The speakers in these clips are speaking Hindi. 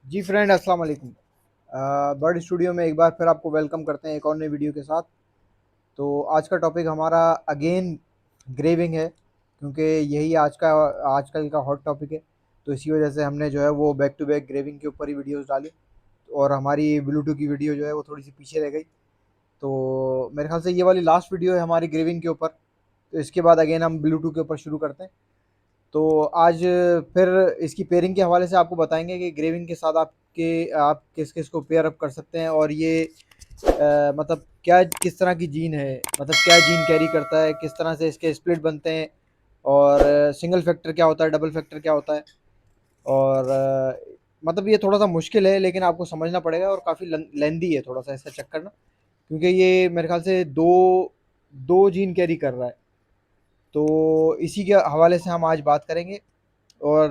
जी फ्रेंड, अस्सलाम वालेकुम। बर्ड स्टूडियो में एक बार फिर आपको वेलकम करते हैं एक और नई वीडियो के साथ। तो आज का टॉपिक हमारा अगेन ग्रेविंग है, क्योंकि यही आजकल का हॉट टॉपिक है। तो इसी वजह से हमने जो है वो बैक टू बैक ग्रेविंग के ऊपर ही वीडियोस डाली, और हमारी ब्लूटूथ की वीडियो जो है वो थोड़ी सी पीछे रह गई। तो मेरे ख्याल से ये वाली लास्ट वीडियो है हमारी ग्रेविंग के ऊपर। तो इसके बाद अगेन हम ब्लूटूथ के ऊपर शुरू करते हैं। तो आज फिर इसकी पेयरिंग के हवाले से आपको बताएंगे कि ग्रेविंग के साथ आप किस किस को पेयर अप कर सकते हैं, और ये मतलब क्या किस तरह की जीन है, मतलब क्या जीन कैरी करता है, किस तरह से इसके स्प्लिट बनते हैं, और सिंगल फैक्टर क्या होता है, डबल फैक्टर क्या होता है। और मतलब ये थोड़ा सा मुश्किल है, लेकिन आपको समझना पड़ेगा, और काफ़ी लेंदी है थोड़ा सा इसका चक्कर ना, क्योंकि ये मेरे ख्याल से दो दो जीन कैरी कर रहा है। तो इसी के हवाले से हम आज बात करेंगे, और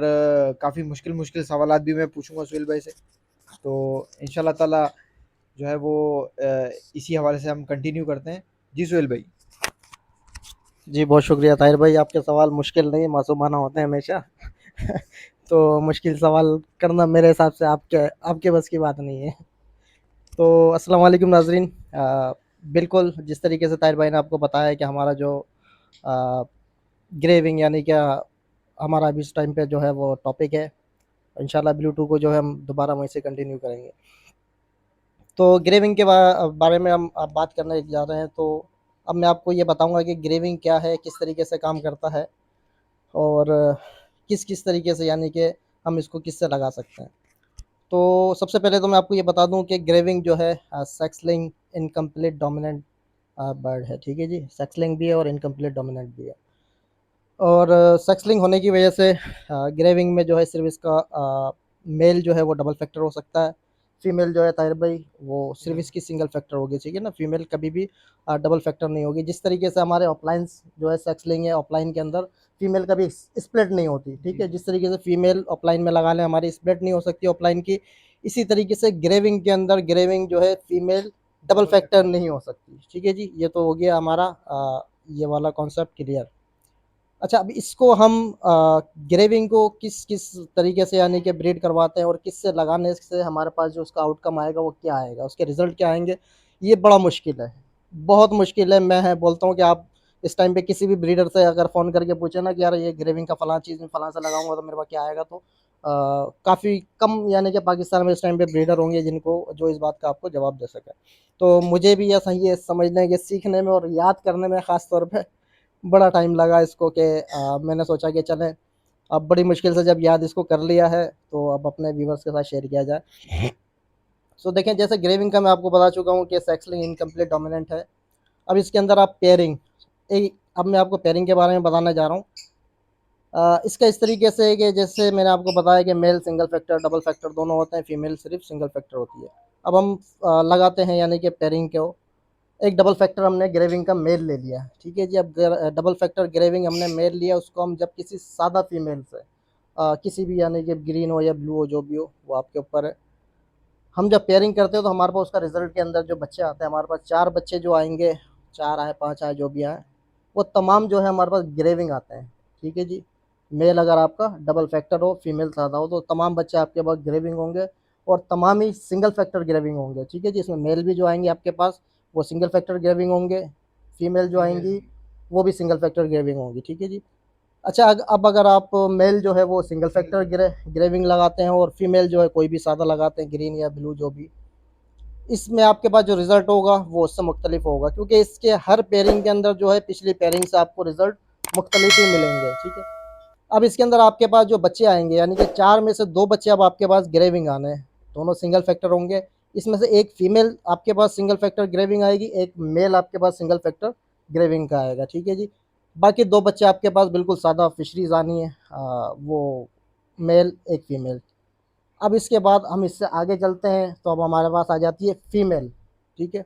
काफ़ी मुश्किल मुश्किल सवालात भी मैं पूछूंगा सुहेल भाई से। तो इंशाल्लाह ताला जो है वो इसी हवाले से हम कंटिन्यू करते हैं। जी सुहेल भाई। जी, बहुत शुक्रिया ताहिर भाई। आपके सवाल मुश्किल नहीं, मासूमाना होते हैं हमेशा। तो मुश्किल सवाल करना मेरे हिसाब से आपके आपके बस की बात नहीं है। तो अस्सलाम वालेकुम नाज़रीन। बिल्कुल जिस तरीके से ताहिर भाई ने आपको बताया कि हमारा जो अ, ग्रेविंग यानी क्या हमारा अभी इस टाइम पे जो है वो टॉपिक है। इंशाल्लाह ब्लूटूथ को जो है हम दोबारा वहीं से कंटिन्यू करेंगे। तो ग्रेविंग के बारे में हम अब बात करने जा रहे हैं। तो अब मैं आपको ये बताऊँगा कि ग्रेविंग क्या है, किस तरीके से काम करता है और किस-किस तरीके से यानी कि हम इसको किससे लगा सकते हैं। तो सबसे पहले तो मैं आपको ये बता दूँ कि ग्रेविंग जो है sex linked incomplete dominant bird है, ठीक है जी? सेक्स लिंक्ड भी है और इनकम्प्लीट डोमिनेंट भी है। और सेक्स लिंक होने की वजह से ग्रेविंग में जो है सिर्फ़ इसका मेल जो है वो डबल फैक्टर हो सकता है। फीमेल जो है ताहिर भाई वो सिर्फ़ इसकी सिंगल फैक्टर होगी, ठीक है ना? फीमेल कभी भी डबल फैक्टर नहीं होगी। जिस तरीके से हमारे ऑफलाइन्स जो है सेक्स लिंक है, ऑफलाइन के अंदर फीमेल कभी स्प्लिट नहीं होती, ठीक जी है? जी। जिस तरीके से फीमेल ऑफलाइन में लगा लें हमारी स्प्लिट नहीं हो सकती ऑफलाइन की, इसी तरीके से ग्रेविंग के अंदर ग्रेविंग जो है female double double factor factor. नहीं हो सकती, ठीक है जी? ये तो हो गया हमारा ये वाला कॉन्सेप्ट क्लियर। अच्छा, अब इसको हम ग्रेविंग को किस किस तरीके से यानी कि ब्रीड करवाते हैं और किससे लगाने से हमारे पास जो उसका आउटकम आएगा वो क्या आएगा, उसके रिज़ल्ट क्या आएँगे, ये बड़ा मुश्किल है। बहुत मुश्किल है। मैं है बोलता हूँ कि आप इस टाइम पे किसी भी ब्रीडर से अगर फ़ोन करके पूछे ना कि यार ये ग्रेविंग का फलाँ चीज़ मैं फलाँ से लगाऊँगा तो मेरे पास क्या आएगा, तो काफ़ी कम यानी कि पाकिस्तान में इस टाइम पे ब्रीडर होंगे जिनको जो इस बात का आपको जवाब दे सकें। तो मुझे भी ऐसा ही है समझने के सीखने में और याद करने में ख़ास तौर पे बड़ा टाइम लगा इसको कि मैंने सोचा कि चलें, अब बड़ी मुश्किल से जब याद इसको कर लिया है तो अब अपने व्यूवर्स के साथ शेयर किया जाए। सो देखें, जैसे ग्रेविंग का मैं आपको बता चुका हूँ कि सेक्स लिंक इनकम्प्लीट डोमिनेंट है। अब इसके अंदर आप पेयरिंग अब मैं आपको पेयरिंग के बारे में बताने जा रहा हूँ। इसका इस तरीके से है कि जैसे मैंने आपको बताया कि मेल सिंगल फैक्टर डबल फैक्टर दोनों होते हैं, फीमेल सिर्फ सिंगल फैक्टर होती है। अब हम लगाते हैं यानी कि पेयरिंग को। एक डबल फैक्टर हमने ग्रेविंग का मेल ले लिया, ठीक है जी? अब डबल फैक्टर ग्रेविंग हमने मेल लिया, उसको हम जब किसी सादा फीमेल से किसी भी यानी कि ग्रीन हो या ब्लू हो जो भी हो वो आपके ऊपर है, हम जब पेयरिंग करते हैं तो हमारे पास उसका रिजल्ट के अंदर जो बच्चे आते हैं, हमारे पास चार बच्चे जो आएंगे, चार आए पाँच आए जो भी आए, वो तमाम जो है हमारे पास ग्रेविंग आते हैं, ठीक है जी? मेल अगर आपका डबल फैक्टर हो, फीमेल सादा हो, तो तमाम बच्चे आपके पास ग्रेविंग होंगे और तमाम ही सिंगल फैक्टर ग्रेविंग होंगे, ठीक है जी? इसमें मेल भी जो आएंगे आपके पास वो सिंगल फैक्टर ग्रेविंग होंगे, फीमेल जो फीमेल आएंगी भी। वो भी सिंगल फैक्टर ग्रेविंग होंगी, ठीक है जी? अच्छा, अब अगर आप मेल जो है वो सिंगल फैक्टर ग्रेविंग लगाते हैं और फीमेल जो है कोई भी सादा लगाते हैं, ग्रीन या ब्लू जो भी, इसमें आपके पास जो रिज़ल्ट होगा वो उससे मुख्तलिफ होगा, क्योंकि इसके हर पेयरिंग के अंदर जो है पिछली पेयरिंग से आपको रिज़ल्ट मुख्तलिफ ही मिलेंगे, ठीक है? अब इसके अंदर आपके पास जो बच्चे आएँगे यानी कि 4 में से 2 बच्चे अब आपके पास ग्रेविंग आने हैं, दोनों सिंगल फैक्टर होंगे। इसमें से एक फीमेल आपके पास सिंगल फैक्टर ग्रेविंग आएगी, एक मेल आपके पास सिंगल फैक्टर ग्रेविंग का आएगा, ठीक है जी? बाकी 2 बच्चे आपके पास बिल्कुल सादा फिशरीज़ आनी है, वो मेल, एक फीमेल। अब इसके बाद हम इससे आगे चलते हैं तो अब हमारे पास आ जाती है फीमेल, ठीक है?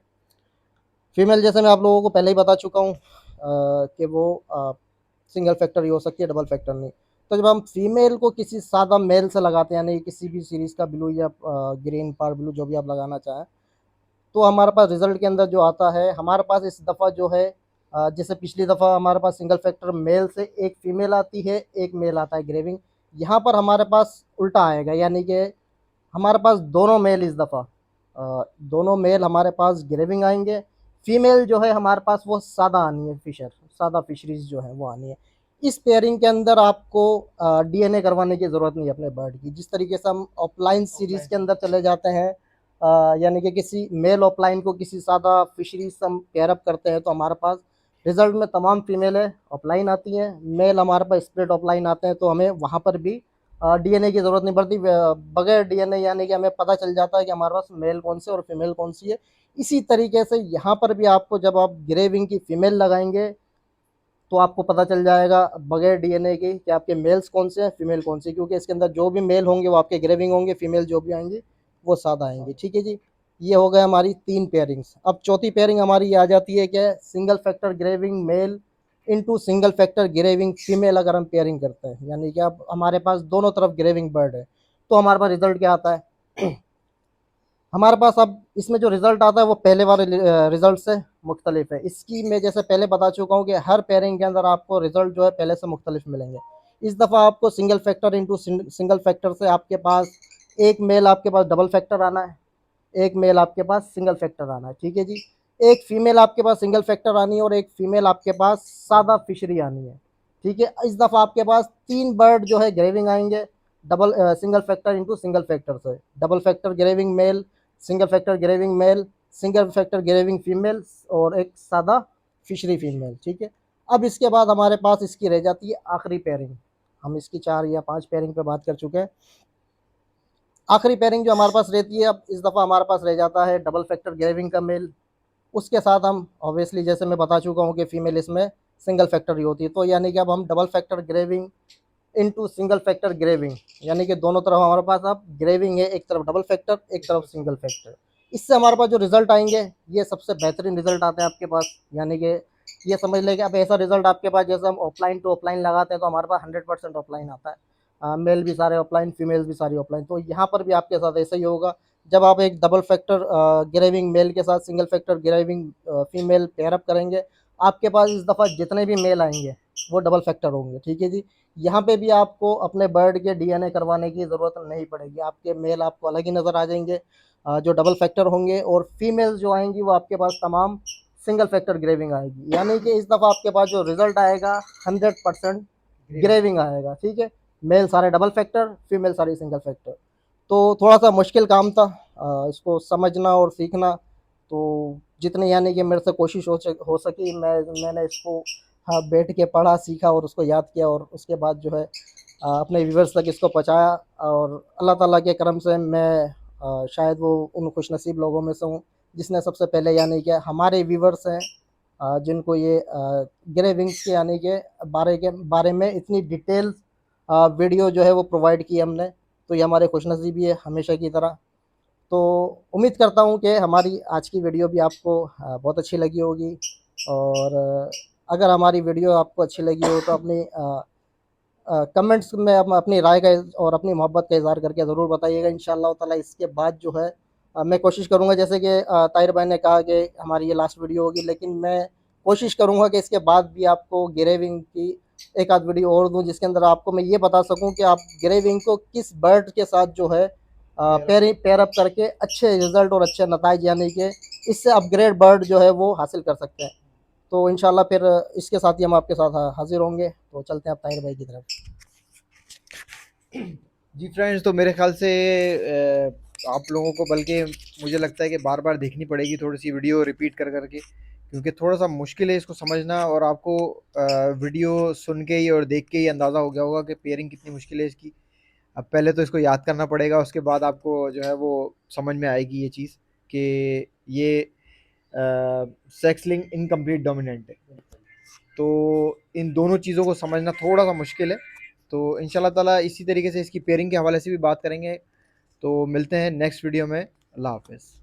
फीमेल जैसे मैं आप लोगों को पहले ही बता चुका हूँ कि वो सिंगल फैक्टर ही हो सकती है, डबल फैक्टर नहीं। तो जब हम फीमेल को किसी सादा मेल से लगाते हैं यानी किसी भी सीरीज़ का ब्लू या ग्रीन पार ब्लू जो भी आप लगाना चाहें, तो हमारे पास रिज़ल्ट के अंदर जो आता है, हमारे पास इस दफ़ा जो है जैसे पिछली दफ़ा हमारे पास सिंगल फैक्टर मेल से एक फीमेल आती है, एक मेल आता है ग्रेविंग। यहाँ पर हमारे पास उल्टा आएगा यानी कि हमारे पास दोनों मेल इस दफ़ा दोनों मेल हमारे पास ग्रेविंग आएंगे। फीमेल जो है हमारे पास वो सादा आनी है, फिशर सादा फिशरीज जो है वो आनी है। इस पेयरिंग के अंदर आपको डीएनए करवाने की ज़रूरत नहीं है अपने बर्ड की। जिस तरीके से हम ऑफलाइन सीरीज़ के अंदर चले जाते हैं, यानी कि किसी मेल ऑफलाइन को किसी सादा फिशरीज से हम पेयरअप करते हैं, तो हमारे पास रिजल्ट में तमाम फीमेलें ऑफलाइन आती हैं, मेल हमारे पास स्प्लिट ऑफलाइन आते हैं। तो हमें वहाँ पर भी डीएनए की ज़रूरत नहीं पड़ती। बगैर डीएनए यानी कि हमें पता चल जाता है कि हमारे पास मेल कौन से और फीमेल कौन सी है। इसी तरीके से यहाँ पर भी आपको जब आप ग्रेविंग की फीमेल लगाएंगे तो आपको पता चल जाएगा बगैर डीएनए के कि आपके मेल्स कौन से हैं, फीमेल कौन सी, क्योंकि इसके अंदर जो भी मेल होंगे वो आपके ग्रेविंग होंगे, फीमेल जो भी आएंगी वो सादा आएंगी। ठीक है जी, ये हो गए हमारी 3 पेयरिंग्स। अब चौथी पेयरिंग हमारी ये आ जाती है कि single factor graving male into single factor graving female अगर हम पेयरिंग करते हैं, यानी कि अब हमारे पास दोनों तरफ ग्रेविंग बर्ड है, तो हमारे पास रिजल्ट क्या आता है? हमारे पास अब इसमें जो रिज़ल्ट आता है वो पहले वाले रिज़ल्ट से मुख्तलिफ है। इसकी मैं जैसे पहले बता चुका हूँ कि हर पेयरिंग के अंदर आपको रिज़ल्ट जो है पहले से मुख्तलिफ मिलेंगे। इस दफ़ा आपको single factor into single factor से आपके पास एक मेल आपके पास डबल फैक्टर आना है, एक मेल आपके पास सिंगल फैक्टर आना है। ठीक है जी, एक फीमेल आपके पास सिंगल फैक्टर आनी है और एक फीमेल आपके पास सादा फिशरी आनी है। ठीक है, इस दफ़ा आपके पास 3 बर्ड जो है ग्रेविंग आएंगे, double single factor into single factor से। Double factor graving male, single factor graving male, single factor graving female और एक सादा फिशरी फीमेल। ठीक है, अब इसके बाद हमारे पास इसकी रह जाती है आखिरी पेयरिंग। हम इसकी 4 या 5 पेयरिंग पे बात कर चुके हैं। आखिरी पेयरिंग जो हमारे पास रहती है, अब इस दफ़ा हमारे पास रह जाता है डबल फैक्टर ग्रेविंग का मेल। उसके साथ हम ऑब्वियसली जैसे मैं बता चुका हूँ कि फीमेल इसमें सिंगल फैक्टर ही होती है, तो यानी कि अब हम double factor graving into single factor graving, यानी कि दोनों तरफ हमारे पास अब ग्रेविंग है, एक तरफ डबल फैक्टर एक तरफ सिंगल फैक्टर। इससे हमारे पास जो रिजल्ट आएंगे ये सबसे बेहतरीन रिजल्ट आते हैं आपके पास। यानी कि ये समझ लें कि अब ऐसा रिजल्ट आपके पास, जैसे हम ऑफलाइन टू ऑफलाइन लगाते हैं तो हमारे पास 100% ऑफलाइन आता है, मेल भी सारे ऑफलाइन फीमेल भी सारी ऑफलाइन। तो यहाँ पर भी आपके साथ ऐसा ही होगा। जब आप एक डबल फैक्टर ग्रेविंग मेल के साथ single factor graving female pair up करेंगे, आपके पास इस दफ़ा जितने भी मेल आएंगे वो डबल फैक्टर होंगे। ठीक है जी, यहाँ पे भी आपको अपने बर्ड के डीएनए करवाने की ज़रूरत नहीं पड़ेगी, आपके मेल आपको अलग ही नज़र आ जाएंगे जो डबल फैक्टर होंगे, और फीमेल्स जो आएंगी वो आपके पास तमाम सिंगल फैक्टर ग्रेविंग आएगी। यानी कि इस दफ़ा आपके पास जो रिज़ल्ट आएगा 100% ग्रेविंग आएगा। ठीक है, मेल सारे डबल फैक्टर, फीमेल सारी सिंगल फैक्टर। तो थोड़ा सा मुश्किल काम था इसको समझना और सीखना। तो जितनी यानी कि मेरे से कोशिश हो सकी मैंने इसको, हाँ, बैठ के पढ़ा, सीखा और उसको याद किया, और उसके बाद जो है अपने व्यूवर्स तक इसको पहुँचाया। और अल्लाह ताला के करम से मैं शायद वो उन खुशनसीब लोगों में से हूँ जिसने सबसे पहले यानी कि हमारे व्यूवर्स हैं जिनको ये ग्रेविंग्स के यानी कि बारे में इतनी डिटेल वीडियो जो है वो प्रोवाइड की हमने। तो ये हमारे खुशनसीबी है हमेशा की तरह। तो उम्मीद करता हूँ कि हमारी आज की वीडियो भी आपको बहुत अच्छी लगी होगी। और अगर हमारी वीडियो आपको अच्छी लगी हो तो अपनी कमेंट्स में अपनी राय का और अपनी मोहब्बत का इज़हार करके ज़रूर बताइएगा। इंशाअल्लाह ताला इसके बाद जो है मैं कोशिश करूँगा, जैसे कि ताहिर भाई ने कहा कि हमारी ये लास्ट वीडियो होगी, लेकिन मैं कोशिश करूँगा कि इसके बाद भी आपको ग्रेविंग की एक आध वीडियो और दूँ, जिसके अंदर आपको मैं ये बता सकूँ कि आप ग्रेविंग को किस बर्ड के साथ जो है पेयरअप करके अच्छे रिज़ल्ट और अच्छे नताइज यानी कि इससे अपग्रेड बर्ड जो है वो हासिल कर सकते हैं। तो इंशाल्लाह फिर इसके साथ ही हम आपके साथ हाज़िर होंगे। तो चलते हैं अब ताहिर भाई की तरफ। जी फ्रेंड्स, तो मेरे ख़्याल से आप लोगों को बल्कि मुझे लगता है कि बार-बार देखनी पड़ेगी थोड़ी-सी वीडियो रिपीट कर के, क्योंकि थोड़ा-सा मुश्किल है इसको समझना। और आपको वीडियो सुन के ही और देख के ही अंदाज़ा हो गया होगा कि पेयरिंग कितनी मुश्किल है इसकी। अब पहले तो इसको याद करना पड़ेगा, उसके बाद आपको जो है वो समझ में आएगी ये चीज़ कि ये सेक्स लिंक इनकम्प्लीट डोमिनेंट है। तो इन दोनों चीज़ों को समझना थोड़ा-सा मुश्किल है। तो इंशाल्लाह ताला इसी तरीके से इसकी पेयरिंग के हवाले से भी बात करेंगे। तो मिलते हैं नेक्स्ट वीडियो में। अल्लाह हाफ़िज़।